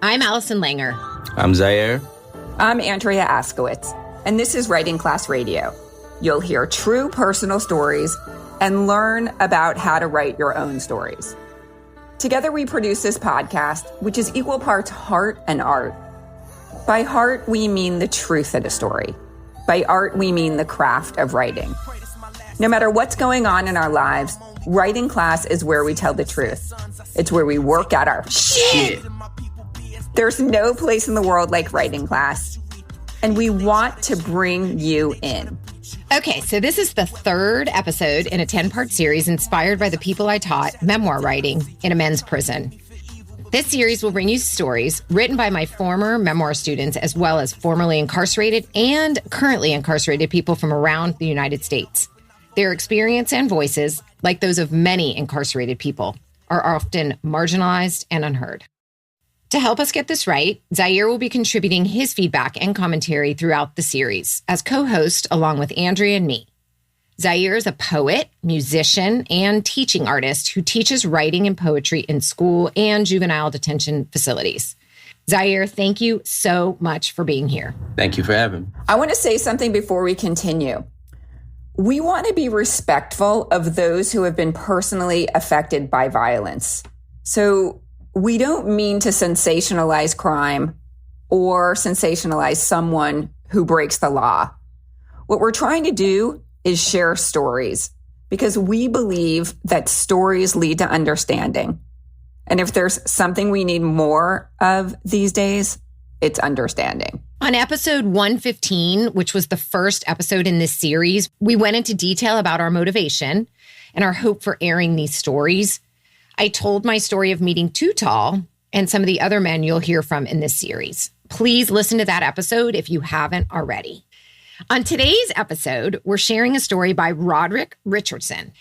I'm Allison Langer. I'm Zaire. I'm Andrea Askowitz, and this is Writing Class Radio. You'll hear true personal stories and learn about how to write your own stories. Together we produce this podcast, which is equal parts heart and art. By heart, we mean the truth of the story. By art, we mean the craft of writing. No matter what's going on in our lives, writing class is where we tell the truth. It's where we work out our shit. There's no place in the world like writing class, and we want to bring you in. Okay, so this is the third episode in a 10-part series inspired by the people I taught memoir writing in a men's prison. This series will bring you stories written by my former memoir students, as well as formerly incarcerated and currently incarcerated people from around the United States. Their experience and voices, like those of many incarcerated people, are often marginalized and unheard. To help us get this right, Zaire will be contributing his feedback and commentary throughout the series as co-host along with Andrea and me. Zaire is a poet, musician, and teaching artist who teaches writing and poetry in school and juvenile detention facilities. Zaire, thank you so much for being here. Thank you for having me. I want to say something before we continue. We want to be respectful of those who have been personally affected by violence. So we don't mean to sensationalize crime or sensationalize someone who breaks the law. What we're trying to do is share stories because we believe that stories lead to understanding. And if there's something we need more of these days, it's understanding. On episode 115, which was the first episode in this series, we went into detail about our motivation and our hope for airing these stories. I told my story of meeting Too Tall and some of the other men you'll hear from in this series. Please listen to that episode if you haven't already. On today's episode, we're sharing a story by Roderick Richardson.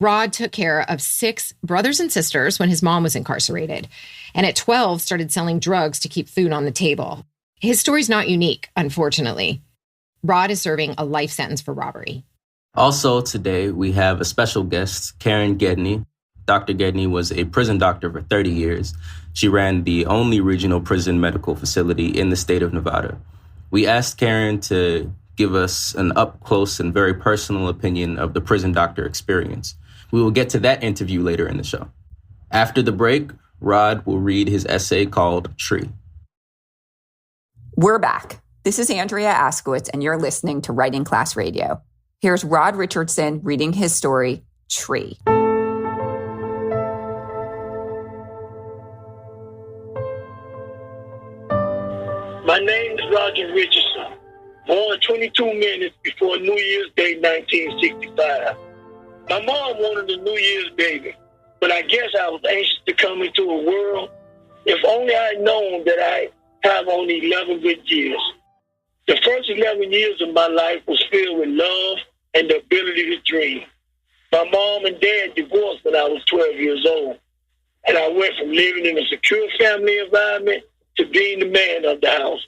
Rod took care of 6 brothers and sisters when his mom was incarcerated, and at 12 started selling drugs to keep food on the table. His story's not unique, unfortunately. Rod is serving a life sentence for robbery. Also today, we have a special guest, Karen Gedney. Dr. Gedney was a prison doctor for 30 years. She ran the only regional prison medical facility in the state of Nevada. We asked Karen to give us an up-close and very personal opinion of the prison doctor experience. We will get to that interview later in the show. After the break, Rod will read his essay called Tree. We're back. This is Andrea Askowitz, and you're listening to Writing Class Radio. Here's Rod Richardson reading his story, Tree. My name is Roderick Richardson, born 22 minutes before New Year's Day 1965. My mom wanted a New Year's baby, but I guess I was anxious to come into a world. If only I had known that I have only 11 good years. The first 11 years of my life was filled with love and the ability to dream. My mom and dad divorced when I was 12 years old, and I went from living in a secure family environment to being the man of the house.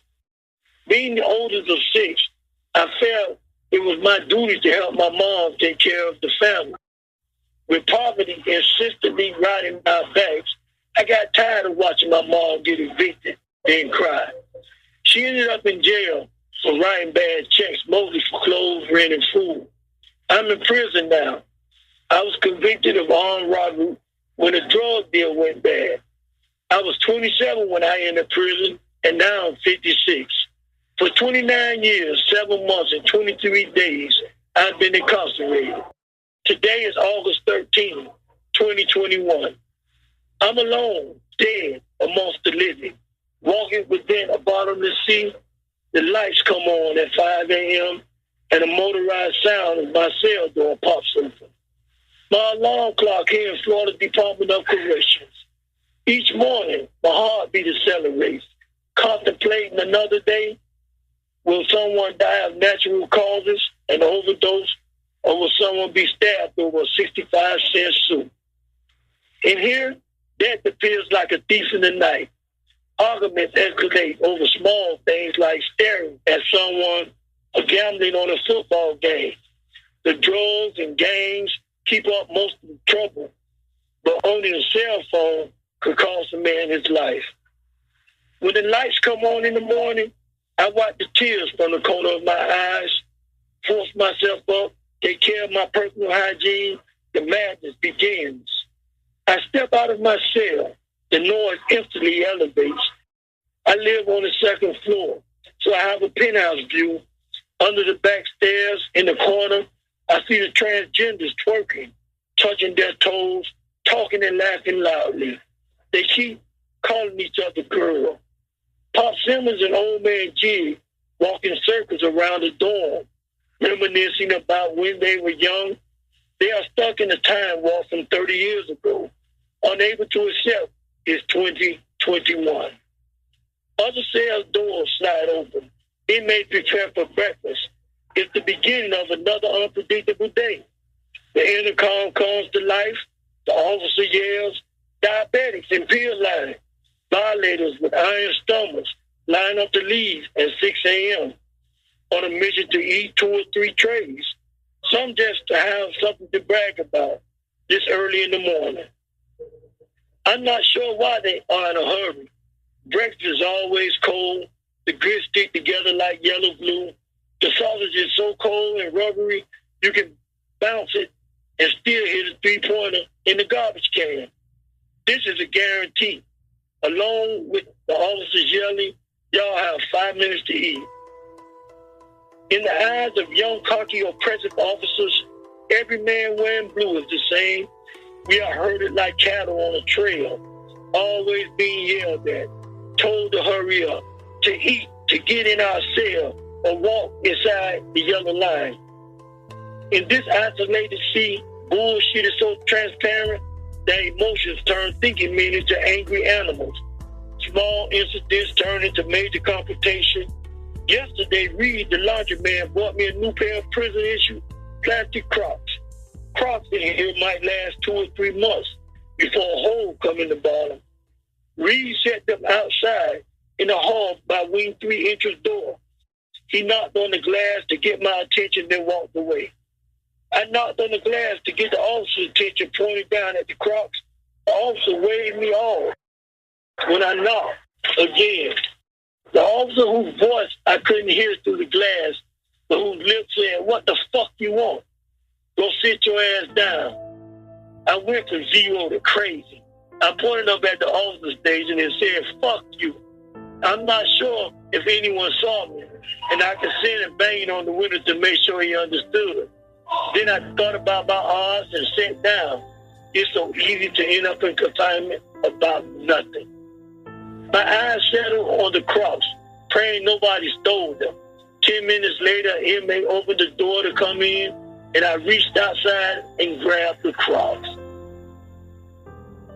Being the oldest of 6, I felt it was my duty to help my mom take care of the family. With poverty insistently riding my backs, I got tired of watching my mom get evicted, then cry. She ended up in jail for writing bad checks, mostly for clothes, rent, and food. I'm in prison now. I was convicted of armed robbery when a drug deal went bad. I was 27 when I entered prison, and now I'm 56. For 29 years, 7 months, and 23 days, I've been incarcerated. Today is August 13, 2021. I'm alone, dead amongst the living, walking within a bottomless sea. The lights come on at 5 a.m., and a motorized sound of my cell door pops open. My alarm clock here in Florida Department of Corrections. Each morning, my heartbeat accelerates, contemplating another day. Will someone die of natural causes, an overdose, or will someone be stabbed over a 65-cent soup? In here, death appears like a thief in the night. Arguments escalate over small things like staring at someone or gambling on a football game. The drugs and gangs keep up most of the trouble, but only a cell phone could cost a man his life. When the lights come on in the morning, I wipe the tears from the corner of my eyes, force myself up, take care of my personal hygiene. The madness begins. I step out of my cell. The noise instantly elevates. I live on the second floor, so I have a penthouse view. Under the back stairs in the corner, I see the transgenders twerking, touching their toes, talking and laughing loudly. They keep calling each other girl. Pop Simmons and Old Man Jig walk in circles around the dorm, reminiscing about when they were young. They are stuck in a time warp from 30 years ago, unable to accept it's 2021. Other cell doors slide open. Inmates prepare for breakfast. It's the beginning of another unpredictable day. The intercom comes to life. The officer yells, "Diabetics in pill line." Violators with iron stomachs line up to leave at 6 a.m. on a mission to eat 2 or 3 trays. Some just to have something to brag about this early in the morning. I'm not sure why they are in a hurry. Breakfast is always cold. The grits stick together like yellow glue. The sausage is so cold and rubbery, you can bounce it and still hit a 3-pointer in the garbage can. This is a guarantee. Along with the officers yelling, "Y'all have 5 minutes to eat." In the eyes of young, cocky, oppressive officers, every man wearing blue is the same. We are herded like cattle on a trail, always being yelled at, told to hurry up, to eat, to get in our cell, or walk inside the yellow line. In this isolated sea, bullshit is so transparent that emotions turn thinking men into angry animals. Small incidents turn into major confrontation. Yesterday, Reed, the laundryman, bought me a new pair of prison-issue plastic Crocs. Crocs in here might last 2 or 3 months before a hole come in the bottom. Reed set them outside in the hall by wing 3 entrance door. He knocked on the glass to get my attention, then walked away. I knocked on the glass to get the officer's attention, pointing down at the Crocs. The officer waved me off. When I knocked again, the officer whose voice I couldn't hear through the glass, but whose lips said, "What the fuck you want? Go sit your ass down." I went from 0 to crazy. I pointed up at the officer station and said, "Fuck you." I'm not sure if anyone saw me, and I considered banging on the window to make sure he understood. Then I thought about my odds and sat down. It's so easy to end up in confinement about nothing. My eyes settled on the Crocs, praying nobody stole them. 10 minutes later, an inmate opened the door to come in, and I reached outside and grabbed the Crocs.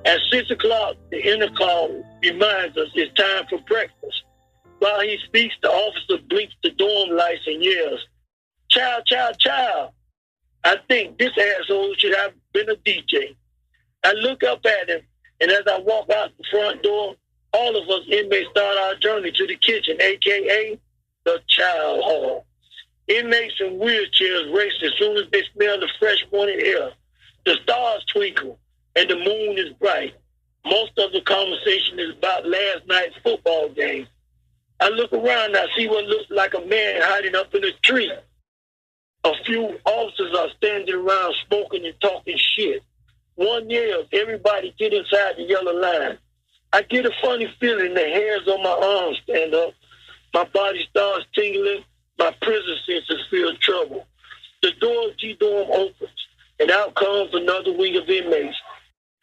At 6 o'clock, the intercom reminds us it's time for breakfast. While he speaks, the officer blinks the dorm lights and yells, "Chow, chow, chow." I think this asshole should have been a DJ. I look up at him, and as I walk out the front door, all of us inmates start our journey to the kitchen, a.k.a. the chow hall. Inmates in wheelchairs race as soon as they smell the fresh morning air. The stars twinkle, and the moon is bright. Most of the conversation is about last night's football game. I look around and I see what looks like a man hiding up in a tree. A few officers are standing around smoking and talking shit. One yells, "Everybody get inside the yellow line." I get a funny feeling, the hairs on my arms stand up. My body starts tingling. My prison senses feel trouble. The door of G-Dorm opens, and out comes another wing of inmates.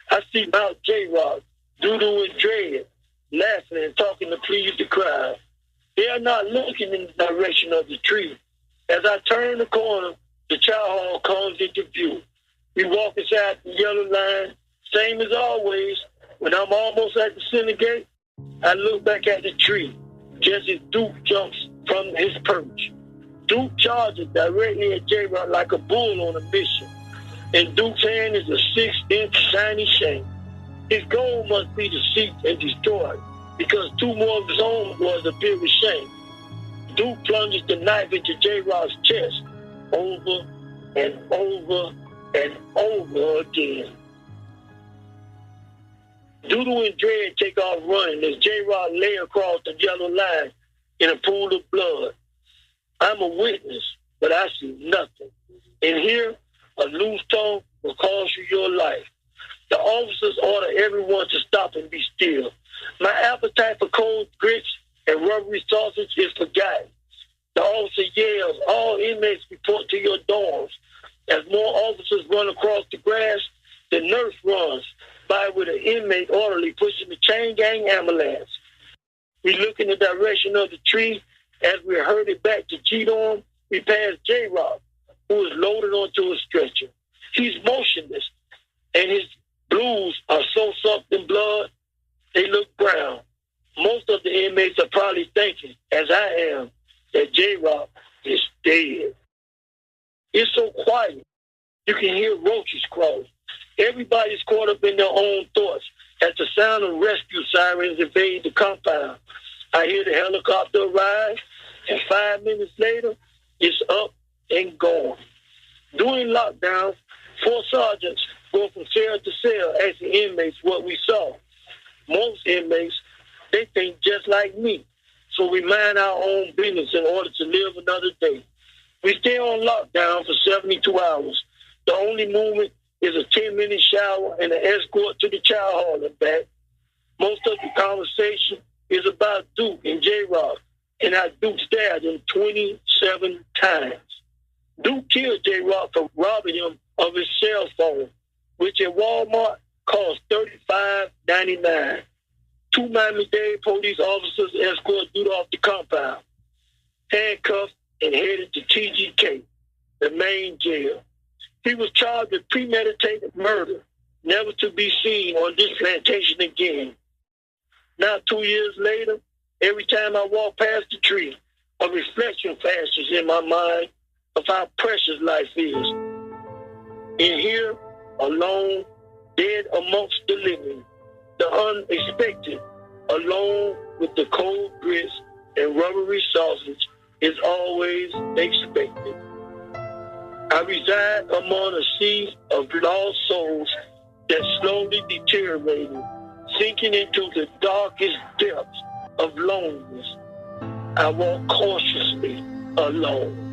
I see Mount J-Rock, Doodoo and Dread, laughing and talking to please the crowd. They are not looking in the direction of the tree. As I turn the corner, the chow hall comes into view. We walk inside the yellow line, same as always. When I'm almost at the center gate, I look back at the tree, just as Duke jumps from his perch. Duke charges directly at J-Rock like a bull on a mission. In Duke's hand is a 6-inch shiny shank. His goal must be to seek and destroy, because 2 more of his own boys appear with shank. Duke plunges the knife into J-Rock's chest, over and over and over again. Doodle and Dredd take off running as J-Rock lay across the yellow line in a pool of blood. I'm a witness, but I see nothing. And here, a loose tongue will cost you your life. The officers order everyone to stop and be still. My appetite for cold grits and rubbery sausage is forgotten. The officer yells, all inmates report to your dorms. As more officers run across the grass, the nurse runs by with an inmate orderly pushing the chain gang ambulance. We look in the direction of the tree. As we herded back to G-Dorm, we pass J-Rock, who is loaded onto a stretcher. He's motionless, and his blues are so soaked in blood, they look brown. Most of the inmates are probably thinking, as I am, that J-Rock is dead. It's so quiet. You can hear roaches crawling. Everybody's caught up in their own thoughts as the sound of rescue sirens invade the compound. I hear the helicopter arrive, and 5 minutes later, it's up and gone. During lockdown, 4 sergeants go from cell to cell asking inmates what we saw. Most inmates, they think just like me, so we mind our own business in order to live another day. We stay on lockdown for 72 hours. The only movement is a 10-minute shower and an escort to the child hall and back. Most of the conversation is about Duke and J-Rock, and how Duke stabbed him 27 times. Duke killed J-Rock for robbing him of his cell phone, which at Walmart cost $35.99. 2 Miami-Dade police officers escort Duke off the compound, handcuffed and headed to TGK, the main jail. He was charged with premeditated murder, never to be seen on this plantation again. Now, 2 years later, every time I walk past the tree, a reflection flashes in my mind of how precious life is. In here, alone, dead amongst the living, the unexpected, alone with the cold grits and rubbery sausage, is always expected. I reside among a sea of lost souls that slowly deteriorating, sinking into the darkest depths of loneliness. I walk cautiously alone.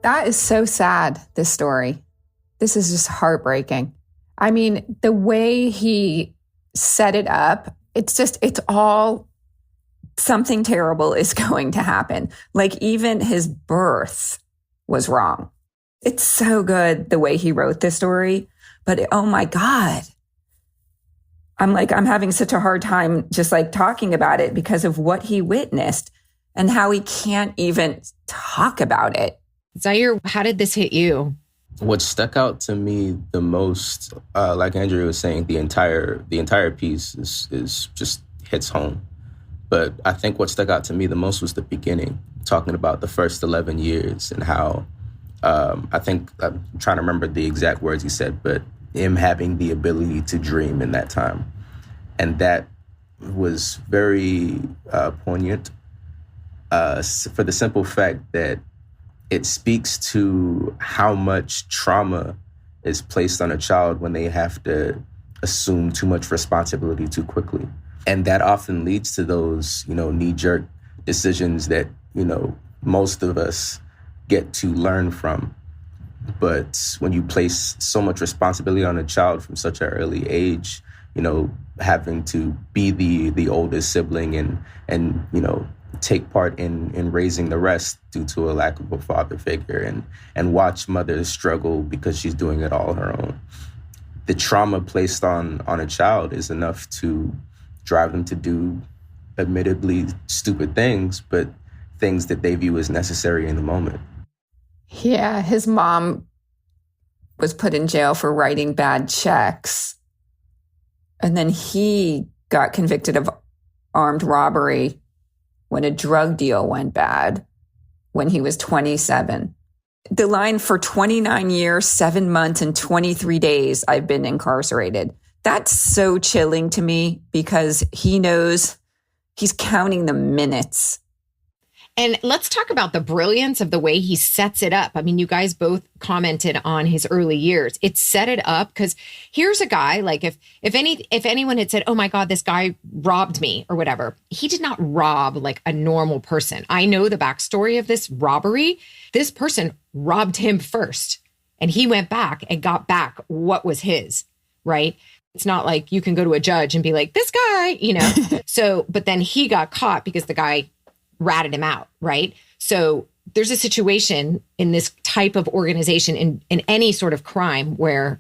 That is so sad, this story. This is just heartbreaking. I mean, the way he set it up, it's all something terrible is going to happen. Like even his birth was wrong. It's so good the way he wrote this story, but oh my God. I'm having such a hard time just like talking about it because of what he witnessed and how he can't even talk about it. Zaire, how did this hit you? What stuck out to me the most, like Andrea was saying, the entire piece is just hits home. But I think what stuck out to me the most was the beginning, talking about the first 11 years and how, I think, I'm trying to remember the exact words he said, but him having the ability to dream in that time. And that was very poignant for the simple fact that it speaks to how much trauma is placed on a child when they have to assume too much responsibility too quickly. And that often leads to those, knee-jerk decisions that, most of us get to learn from. But when you place so much responsibility on a child from such an early age, having to be the oldest sibling and take part in raising the rest due to a lack of a father figure and watch mothers struggle because she's doing it all her own. The trauma placed on a child is enough to drive them to do admittedly stupid things, but things that they view as necessary in the moment. Yeah, his mom was put in jail for writing bad checks. And then he got convicted of armed robbery when a drug deal went bad when he was 27. The line for 29 years, 7 months, and 23 days I've been incarcerated. That's so chilling to me because he knows He's counting the minutes. And let's talk about the brilliance of the way he sets it up. I mean, you guys both commented on his early years. It set it up because here's a guy, like if anyone had said, oh my God, this guy robbed me or whatever, he did not rob like a normal person. I know the backstory of this robbery. This person robbed him first and he went back and got back what was his, right? It's not like you can go to a judge and be like, this guy, you know? So, but then he got caught because the guy ratted him out, right? So there's a situation in this type of organization in any sort of crime where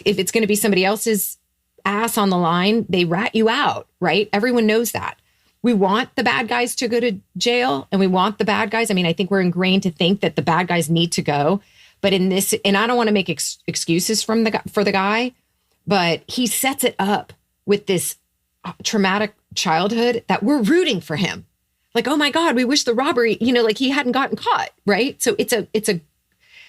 if it's going to be somebody else's ass on the line, they rat you out, right? Everyone knows that. We want the bad guys to go to jail and we want the bad guys. I mean, I think we're ingrained to think that the bad guys need to go. But in this, and I don't want to make excuses for the guy, but he sets it up with this traumatic childhood that we're rooting for him. Like, oh my God, we wish the robbery, you know, like he hadn't gotten caught, right? So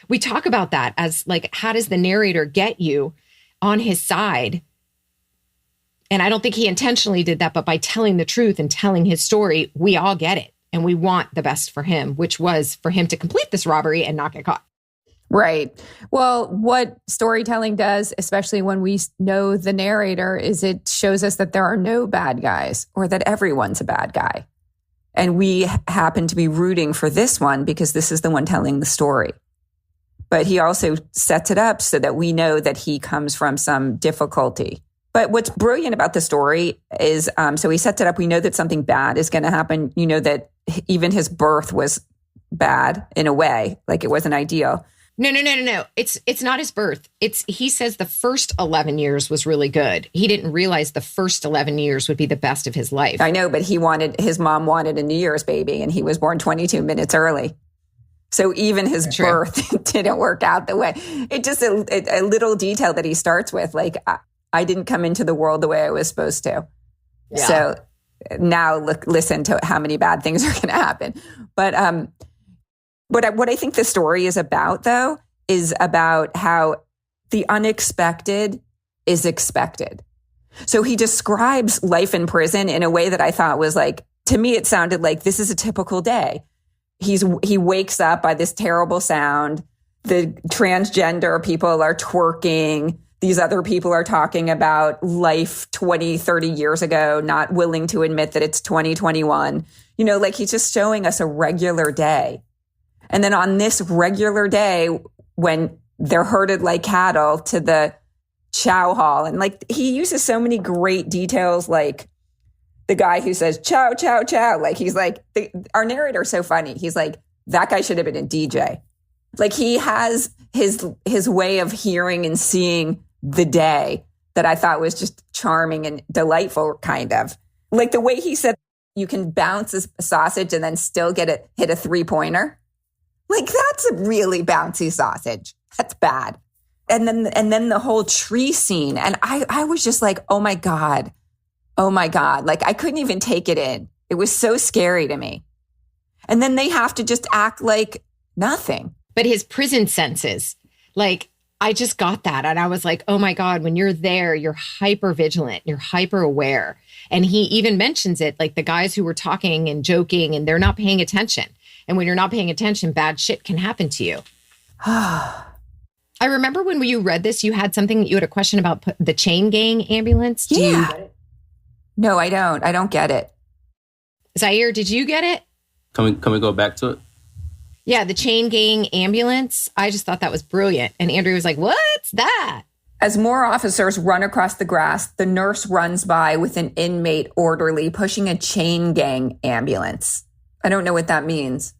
we talk about that as like, how does the narrator get you on his side? And I don't think he intentionally did that, but by telling the truth and telling his story, we all get it. And we want the best for him, which was for him to complete this robbery and not get caught. Right. Well, what storytelling does, especially when we know the narrator, is it shows us that there are no bad guys or that everyone's a bad guy. And we happen to be rooting for this one because this is the one telling the story. But he also sets it up so that we know that he comes from some difficulty. But what's brilliant about the story is, so he sets it up. We know that something bad is going to happen. You know that even his birth was bad in a way, like it wasn't ideal. No. It's not his birth. He says the first 11 years was really good. He didn't realize the first 11 years would be the best of his life. I know, but his mom wanted a New Year's baby and he was born 22 minutes early. So even his birth didn't work out the way. It just a little detail that he starts with, like, I didn't come into the world the way I was supposed to. Yeah. So now listen to how many bad things are going to happen. But what I think the story is about, though, is about how the unexpected is expected. So he describes life in prison in a way that I thought was like, to me, it sounded like this is a typical day. He wakes up by this terrible sound. The transgender people are twerking. These other people are talking about life 20, 30 years ago, not willing to admit that it's 2021. You know, like he's just showing us a regular day. And then on this regular day, when they're herded like cattle to the chow hall, and like he uses so many great details, like the guy who says, chow, chow, chow. Like he's like, our narrator's so funny. He's like, that guy should have been a DJ. Like he has his way of hearing and seeing the day that I thought was just charming and delightful, kind of. Like the way he said, you can bounce a sausage and then still hit a 3-pointer. Like, that's a really bouncy sausage. That's bad. And then the whole tree scene. And I was just like, oh my God. Like, I couldn't even take it in. It was so scary to me. And then they have to just act like nothing. But his prison senses, like, I just got that. And I was like, oh my God, when you're there, you're hyper vigilant, you're hyper aware. And he even mentions it, like the guys who were talking and joking and they're not paying attention. And when you're not paying attention, bad shit can happen to you. I remember when you read this, you had a question about the chain gang ambulance. Do you get it? No, I don't. I don't get it. Zaire, did you get it? Can we go back to it? Yeah, the chain gang ambulance. I just thought that was brilliant. And Andrew was like, what's that? As more officers run across the grass, the nurse runs by with an inmate orderly pushing a chain gang ambulance. I don't know what that means.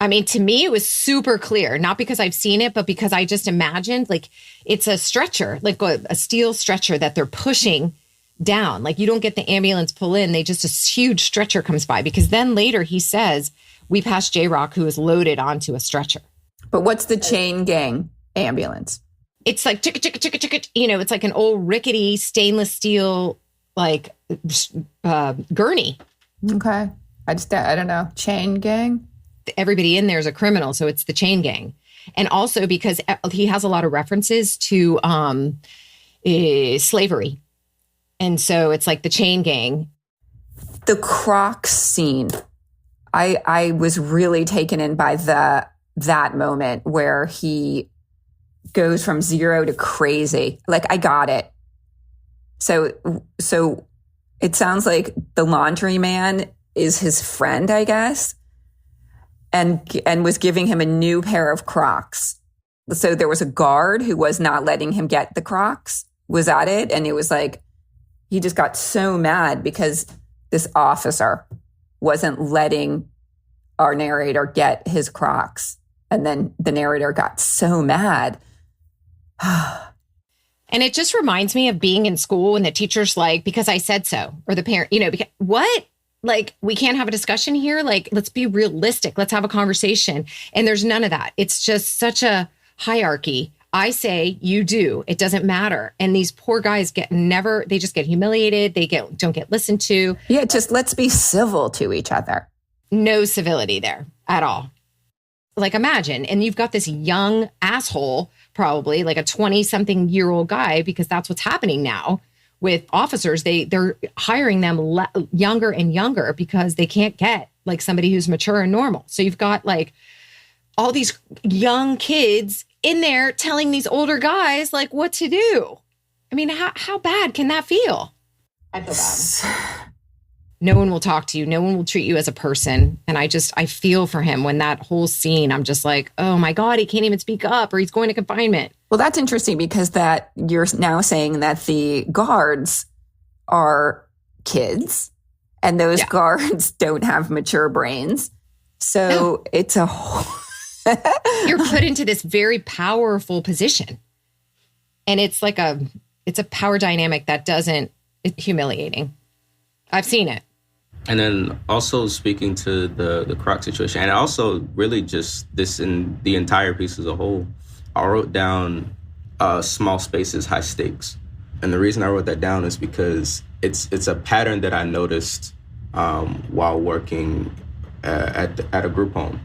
I mean, to me, it was super clear, not because I've seen it, but because I just imagined like it's a stretcher, like a steel stretcher that they're pushing down. Like you don't get the ambulance pull in. A huge stretcher comes by, because then later he says, we passed J-Rock, who is loaded onto a stretcher. But what's the chain gang ambulance? It's like chicka, chicka, chicka, chicka. You know, it's like an old rickety stainless steel, like gurney. Okay. I don't know. Chain gang? Everybody in there is a criminal, so it's the chain gang. And also because he has a lot of references to slavery. And so it's like the chain gang. The Crocs scene, I was really taken in by that moment where he goes from zero to crazy. Like, I got it. So it sounds like the laundryman is his friend, I guess, and was giving him a new pair of Crocs. So there was a guard who was not letting him get the Crocs. Was that it? And it was like, he just got so mad because this officer wasn't letting our narrator get his Crocs. And then the narrator got so mad. And it just reminds me of being in school and the teacher's like, because I said so, or the parent, because, what? Like, we can't have a discussion here. Like, let's be realistic. Let's have a conversation. And there's none of that. It's just such a hierarchy. I say, you do. It doesn't matter. And these poor guys they just get humiliated. They don't get listened to. Yeah, just let's be civil to each other. No civility there at all. Like, imagine, and you've got this young asshole, probably like a 20-something-year-old guy, because that's what's happening now with officers. They're hiring them younger and younger because they can't get like somebody who's mature and normal. So you've got like all these young kids in there telling these older guys like what to do. I mean, how bad can that feel? I feel bad. No one will talk to you. No one will treat you as a person. And I feel for him when that whole scene, I'm just like, oh my God, he can't even speak up, or he's going to confinement. Well, that's interesting because that you're now saying that the guards are kids and those guards don't have mature brains. So it's a whole... You're put into this very powerful position. And it's like it's a power dynamic that it's humiliating. I've seen it. And then also speaking to the Croc situation, and also really just this in the entire piece as a whole, I wrote down small spaces, high stakes. And the reason I wrote that down is because it's a pattern that I noticed while working at a group home.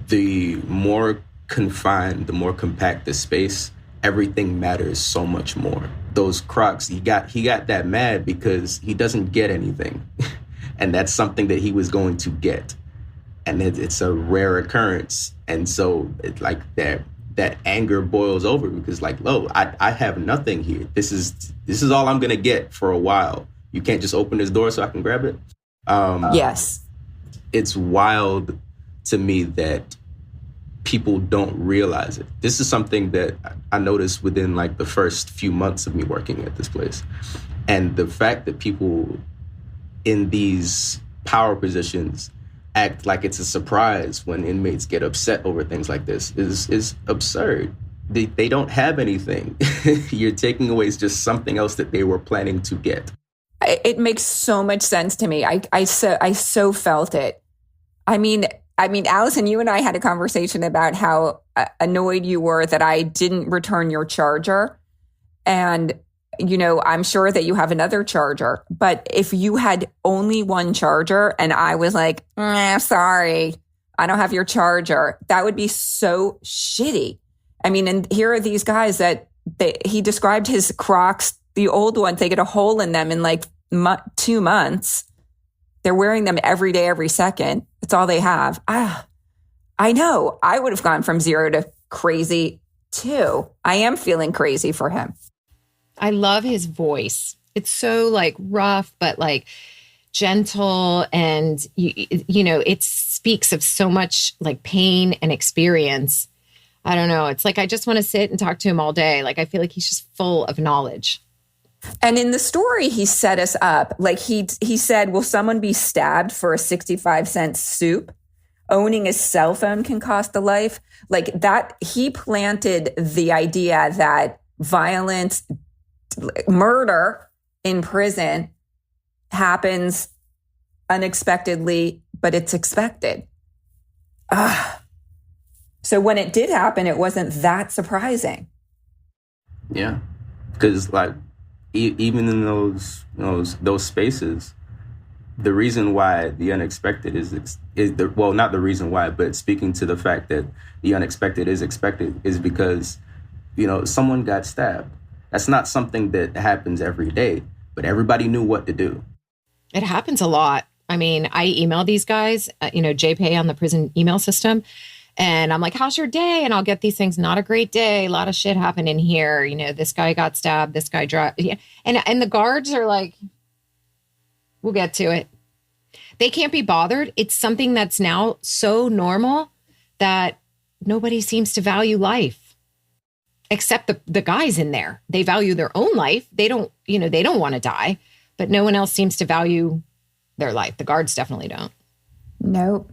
The more confined, the more compact the space, everything matters so much more. Those Crocs, he got that mad because he doesn't get anything. And that's something that he was going to get. And it's a rare occurrence. And so it's like that anger boils over because like, I have nothing here. This is all I'm going to get for a while. You can't just open this door so I can grab it. Yes. It's wild to me that people don't realize it. This is something that I noticed within like the first few months of me working at this place. And the fact that people in these power positions act like it's a surprise when inmates get upset over things like this is absurd. They don't have anything. You're taking away just something else that they were planning to get. It makes so much sense to me. I so felt it. I mean, Allison, you and I had a conversation about how annoyed you were that I didn't return your charger. And, I'm sure that you have another charger. But if you had only one charger and I was like, sorry, I don't have your charger, that would be so shitty. I mean, and here are these guys that he described his Crocs, the old ones, they get a hole in them in like 2 months. They're wearing them every day, every second. It's all they have. I know. I would have gone from zero to crazy too. I am feeling crazy for him. I love his voice. It's so like rough, but like gentle. And, it speaks of so much like pain and experience. I don't know. It's like, I just want to sit and talk to him all day. Like, I feel like he's just full of knowledge. And in the story, he set us up. Like he said, will someone be stabbed for a 65-cent soup? Owning a cell phone can cost a life. Like that, he planted the idea that violence, murder in prison happens unexpectedly, but it's expected. So when it did happen, it wasn't that surprising. Yeah, because like even in those spaces, the reason why the unexpected not the reason why, but speaking to the fact that the unexpected is expected is because, someone got stabbed. That's not something that happens every day, but everybody knew what to do. It happens a lot. I mean, I email these guys, JPay on the prison email system. And I'm like, how's your day? And I'll get these things. Not a great day. A lot of shit happened in here. This guy got stabbed. This guy dropped. Yeah. And the guards are like, we'll get to it. They can't be bothered. It's something that's now so normal that nobody seems to value life except the guys in there. They value their own life. They don't want to die, but no one else seems to value their life. The guards definitely don't. Nope.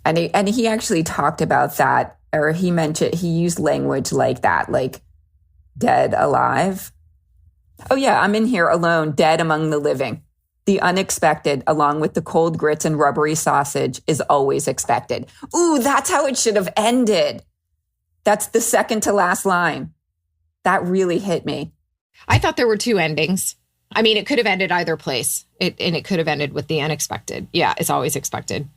And he actually talked about that, or he used language like that, like dead alive. Oh yeah, I'm in here alone, dead among the living. The unexpected, along with the cold grits and rubbery sausage, is always expected. Ooh, that's how it should have ended. That's the second to last line. That really hit me. I thought there were two endings. I mean, it could have ended either place. It could have ended with the unexpected. Yeah, it's always expected.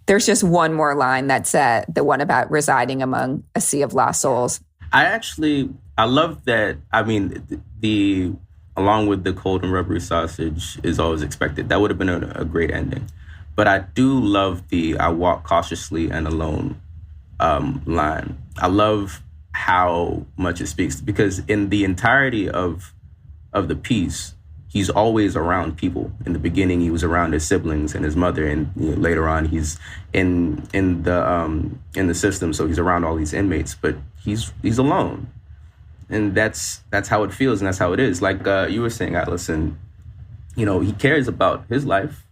There's just one more line that's the one about residing among a sea of lost souls. I love that. I mean, along with the cold and rubbery sausage is always expected. That would have been a great ending. But I do love the I walk cautiously and alone line. I love how much it speaks, because in the entirety of the piece, he's always around people. In the beginning, he was around his siblings and his mother, and later on, he's in the system, so he's around all these inmates. But he's alone, and that's how it feels, and that's how it is. Like you were saying, Allison, he cares about his life.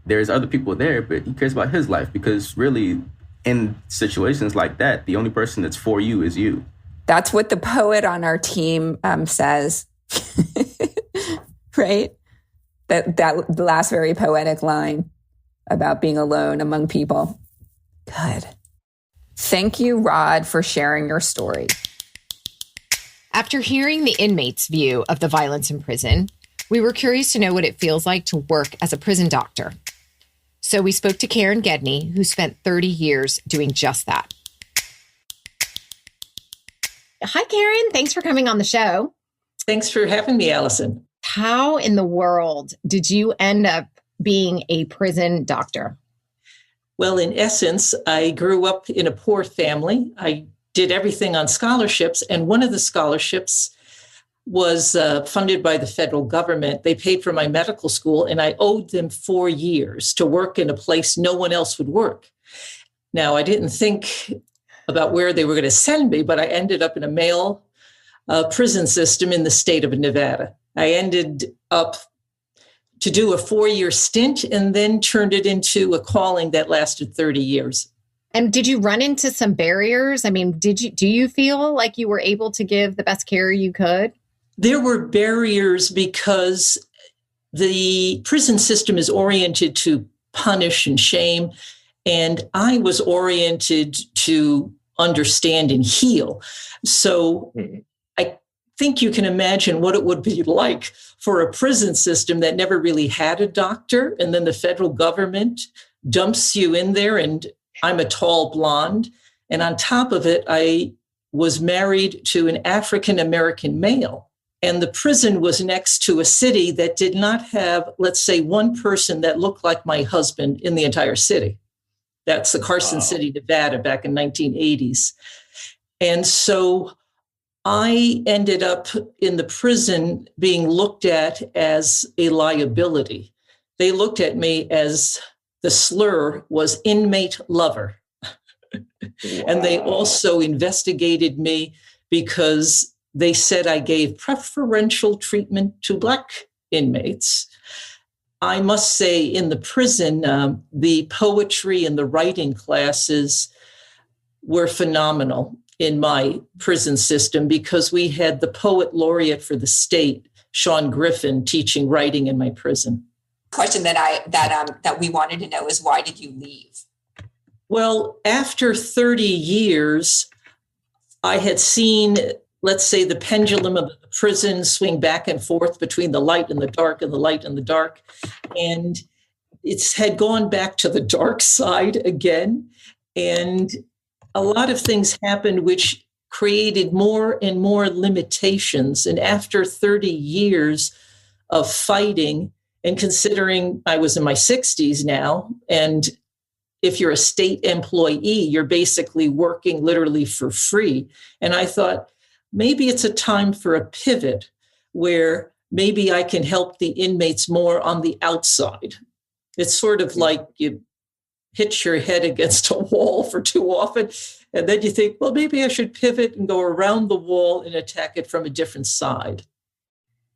There's other people there, but he cares about his life, because really, in situations like that, the only person that's for you is you. That's what the poet on our team says. Right? That last very poetic line about being alone among people. Good. Thank you, Rod, for sharing your story. After hearing the inmates' view of the violence in prison, we were curious to know what it feels like to work as a prison doctor. So we spoke to Karen Gedney, who spent 30 years doing just that. Hi, Karen. Thanks for coming on the show. Thanks for having me, Allison. How in the world did you end up being a prison doctor? Well, in essence, I grew up in a poor family. I did everything on scholarships, and one of the scholarships was funded by the federal government. They paid for my medical school, and I owed them 4 years to work in a place no one else would work. Now, I didn't think about where they were going to send me, but I ended up in a male prison system in the state of Nevada. I ended up to do a 4-year stint and then turned it into a calling that lasted 30 years. And did you run into some barriers? I mean, do you feel like you were able to give the best care you could? There were barriers because the prison system is oriented to punish and shame, and I was oriented to understand and heal. So I think you can imagine what it would be like for a prison system that never really had a doctor, and then the federal government dumps you in there, and I'm a tall blonde. And on top of it, I was married to an African-American male. And the prison was next to a city that did not have, let's say, one person that looked like my husband in the entire city. That's the Carson City, Nevada, back in 1980s. And so I ended up in the prison being looked at as a liability. They looked at me as the slur was inmate lover. And they also investigated me because they said I gave preferential treatment to Black inmates. I must say, in the prison, the poetry and the writing classes were phenomenal in my prison system because we had the poet laureate for the state, Sean Griffin, teaching writing in my prison. Question that we wanted to know is, why did you leave? Well, after 30 years, I had seen, let's say, the pendulum of the prison swing back and forth between the light and the dark and the light and the dark. And it's had gone back to the dark side again. And a lot of things happened which created more and more limitations. And after 30 years of fighting And considering I was in my 60s now, and if you're a state employee, you're basically working literally for free. And I thought, maybe it's a time for a pivot where maybe I can help the inmates more on the outside. It's sort of like you hit your head against a wall for too often, and then you think, well, maybe I should pivot and go around the wall and attack it from a different side.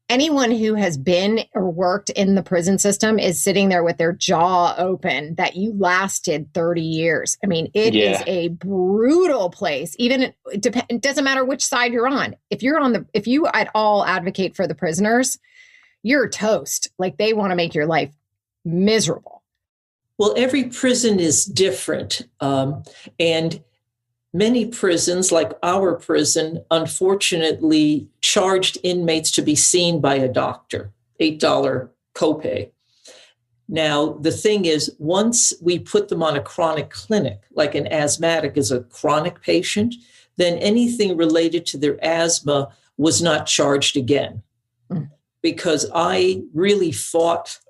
Anyone who has been or worked in the prison system is sitting there with their jaw open that you lasted 30 years. I mean, it is a brutal place. Even it doesn't matter which side you're on. If you at all advocate for the prisoners, you're toast. Like, they want to make your life miserable. Well, every prison is different. And many prisons, like our prison, unfortunately charged inmates to be seen by a doctor, $8 copay. Now, the thing is, once we put them on a chronic clinic, like an asthmatic is a chronic patient, then anything related to their asthma was not charged again. Because I really fought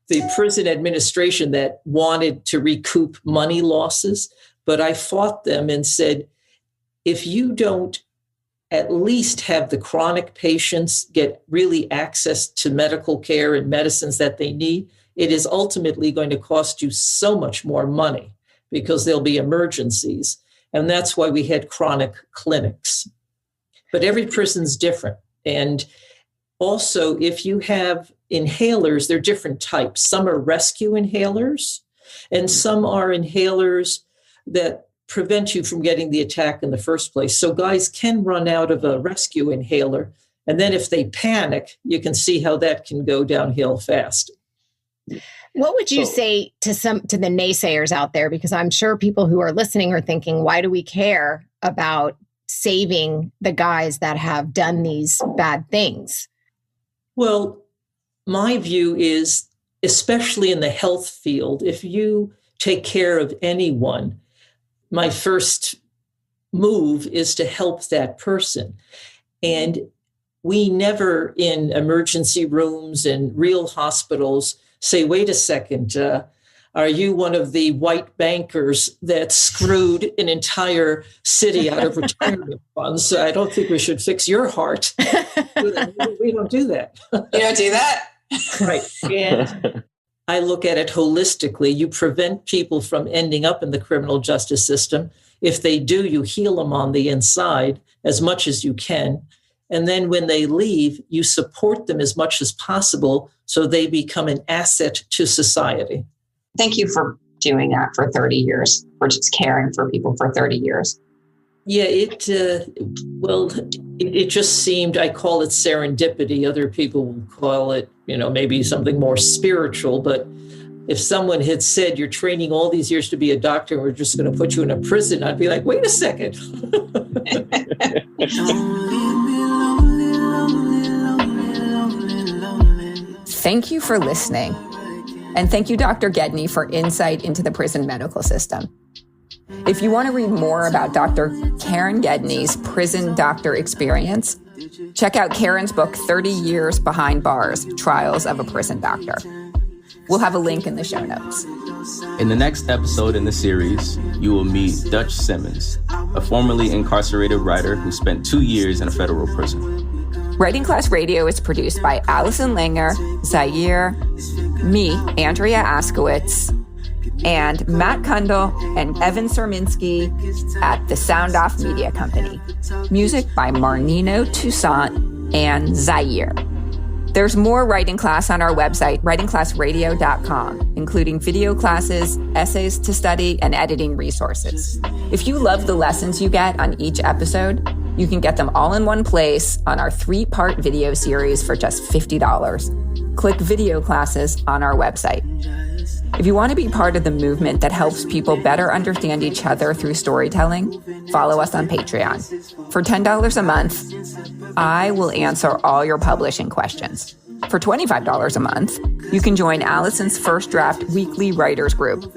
the prison administration that wanted to recoup money losses. But I fought them and said, if you don't at least have the chronic patients get really access to medical care and medicines that they need, it is ultimately going to cost you so much more money because there'll be emergencies. And that's why we had chronic clinics. But every prison's different. And also, if you have inhalers, they're different types. Some are rescue inhalers, and some are inhalers that prevent you from getting the attack in the first place. So guys can run out of a rescue inhaler. And then if they panic, you can see how that can go downhill fast. What would you say to the naysayers out there? Because I'm sure people who are listening are thinking, why do we care about saving the guys that have done these bad things? Well, my view is, especially in the health field, if you take care of anyone, my first move is to help that person. And we never in emergency rooms and real hospitals say, wait a second, are you one of the white bankers that screwed an entire city out of retirement funds? I don't think we should fix your heart. We don't do that. You don't do that? Right. And I look at it holistically. You prevent people from ending up in the criminal justice system. If they do, you heal them on the inside as much as you can. And then when they leave, you support them as much as possible so they become an asset to society. Thank you for doing that for 30 years, for just caring for people for 30 years. Yeah, it just seemed, I call it serendipity. Other people will call it, maybe something more spiritual. But if someone had said, you're training all these years to be a doctor and we're just going to put you in a prison, I'd be like, wait a second. Thank you for listening. And thank you, Dr. Gedney, for insight into the prison medical system. If you want to read more about Dr. Karen Gedney's prison doctor experience, check out Karen's book, 30 Years Behind Bars, Trials of a Prison Doctor. We'll have a link in the show notes. In the next episode in the series, you will meet Dutch Simmons, a formerly incarcerated writer who spent 2 years in a federal prison. Writing Class Radio is produced by Allison Langer, Zaire, me, Andrea Askowitz, and Matt Kundle and Evan Serminski at the Sound Off Media Company. Music by Marnino Toussaint and Zaire. There's more Writing Class on our website, writingclassradio.com, including video classes, essays to study, and editing resources. If you love the lessons you get on each episode, you can get them all in one place on our 3-part video series for just $50. Click video classes on our website. If you want to be part of the movement that helps people better understand each other through storytelling, follow us on Patreon. For $10 a month, I will answer all your publishing questions. For $25 a month, you can join Allison's First Draft weekly writers group.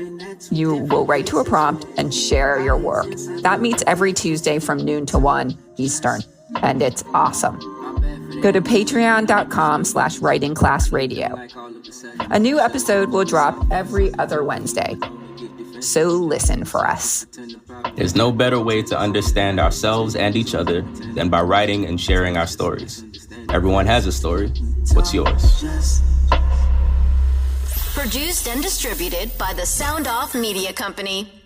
You will write to a prompt and share your work. That meets every Tuesday from noon to 1 Eastern, and it's awesome. go to patreon.com/writingclassradio. A new episode will drop every other Wednesday. So listen for us. There's no better way to understand ourselves and each other than by writing and sharing our stories. Everyone has a story. What's yours? Produced and distributed by the Sound Off Media Company.